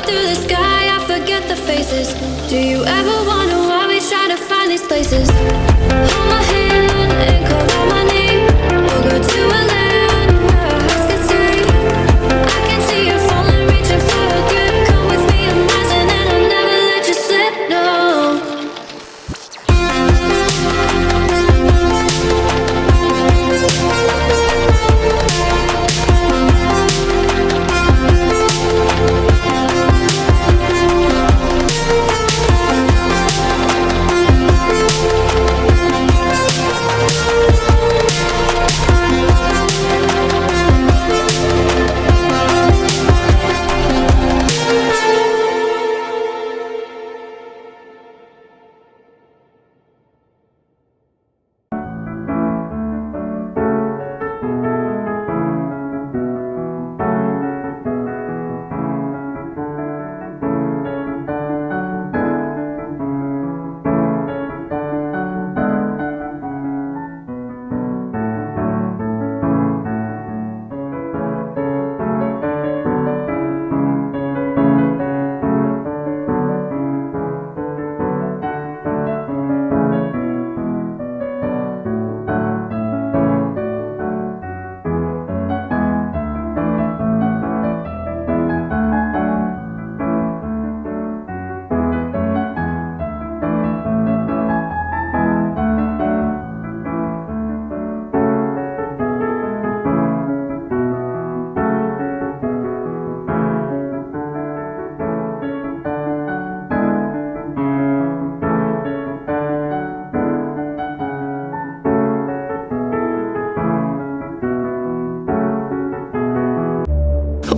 through the sky, I forget the faces. Do you ever wonder why we try to find these places? Hold my hand and call out my name. We'll go to a land where our hearts can stay. I can see you falling, reaching for a grip. Come with me, I'm rising and I'll never let you slip, no.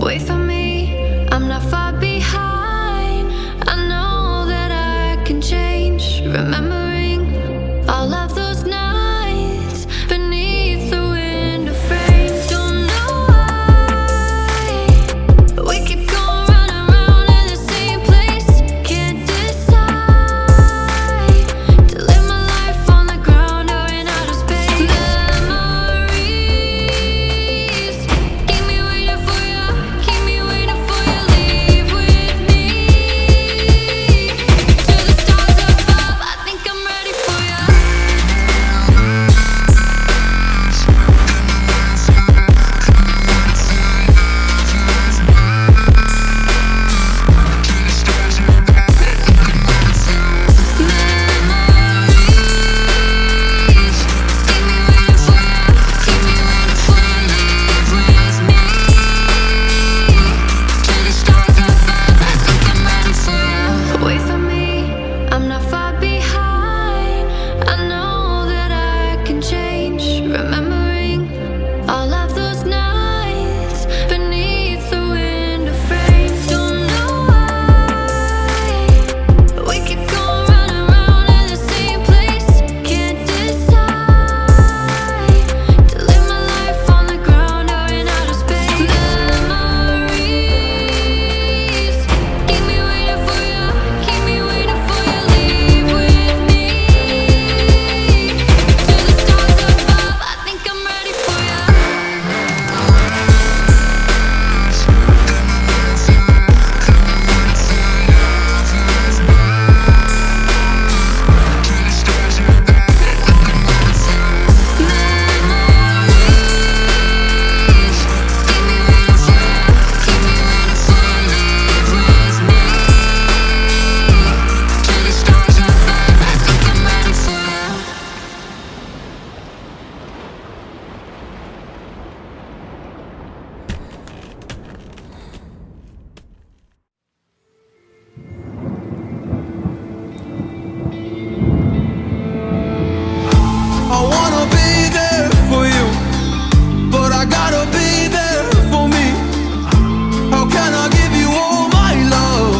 Wait for me, I'm not far behind. I know that I can change. Remembering all of those nights beneath the window frame. Don't know why we keep going round and round in the same place. Can't decide to live my life on the ground or in outer space. Memories keep me waiting for you. Keep me waiting for you, leave with me. To the stars above, I think I'm ready for you. Memories keep me waiting for you. Keep me waiting for you, leave with me. To the stars above, I think I'm ready for you. Wait for me, I'm not far behind. I know that I can change. Remembering all of those nights beneath the window frame. Don't know why we keep going round and round in the same place. Can't decide to live my life on the ground or in outer space. Memories keep me waiting for you. Keep me waiting for you, leave with me. To the stars above, I think I'm ready for you. Memories keep me waiting for you. Keep me waiting for you, leave with me. To the stars above, I think I'm ready for you. I wanna be there for you, but I gotta be there for me. How can I give you all my love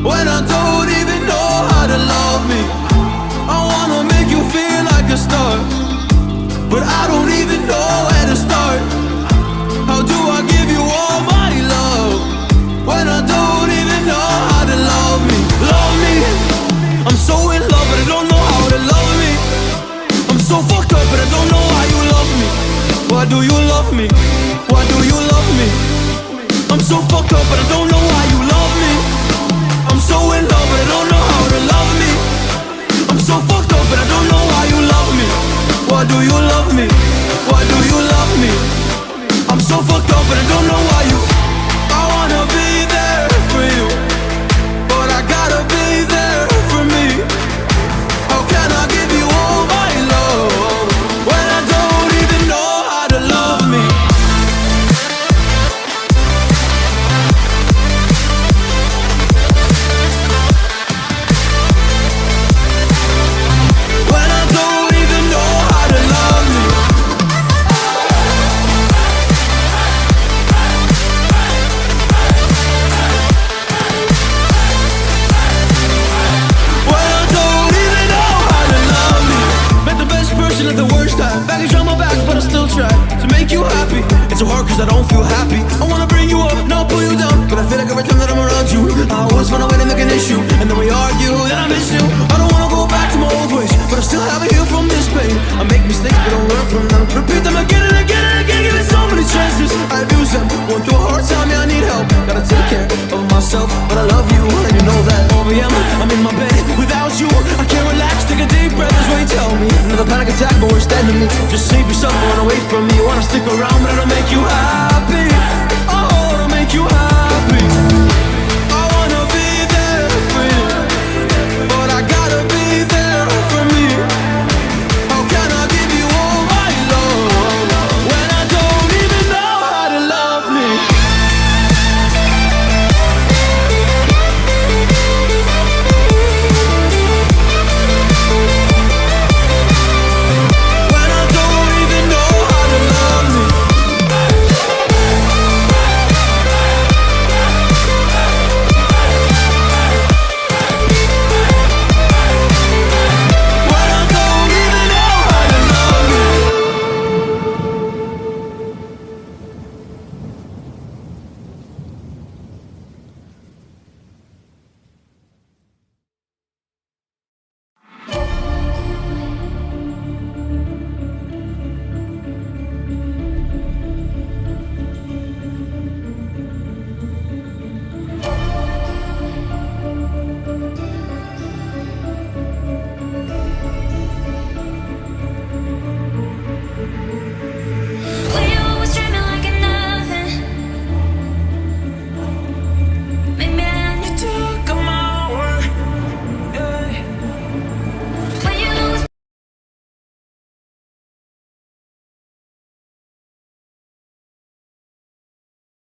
when I don't even know how to love me? I wanna make you feel like a star, but I don't even know where to start. How do I give you all my love when I don't even know how to love me? Love me, I'm so in love but I don't know how to love me. I'm so fucked up but I don't know how you love me. Why do you love me? Why do you love me? I'm so fucked up but I don't know why you love me. love me? Why do you love me? I'm so fucked up but I don't know why you. I wanna be there for you, but I gotta be there for me. How can I give you all my love when I don't even know how to love me? When I don't even know how to love me. When I don't even know how to love me. Met the best person at the worst time. Baggage on my back but I still try to make you happy. It's so hard cause I don't feel happy. I wanna bring you up, not pull you down, but I feel like every time that I'm around you I always find a way to make an issue. And then we argue, then I miss you. I don't wanna go back to my old ways, but I still haven't healed from this pain. I make mistakes but don't learn from them. Repeat them again and again and again. Give it so many chances, I abuse them. Going through a hard time, yeah I need help. Gotta take care of myself, but I love you and you know that. Oh yeah, I'm in my bed without you. I can't relax, take a deep breath, that's what you tell me. Another panic attack, but worst enemy. Just save yourself, run away from me. You wanna stick around, but it'll make you happy.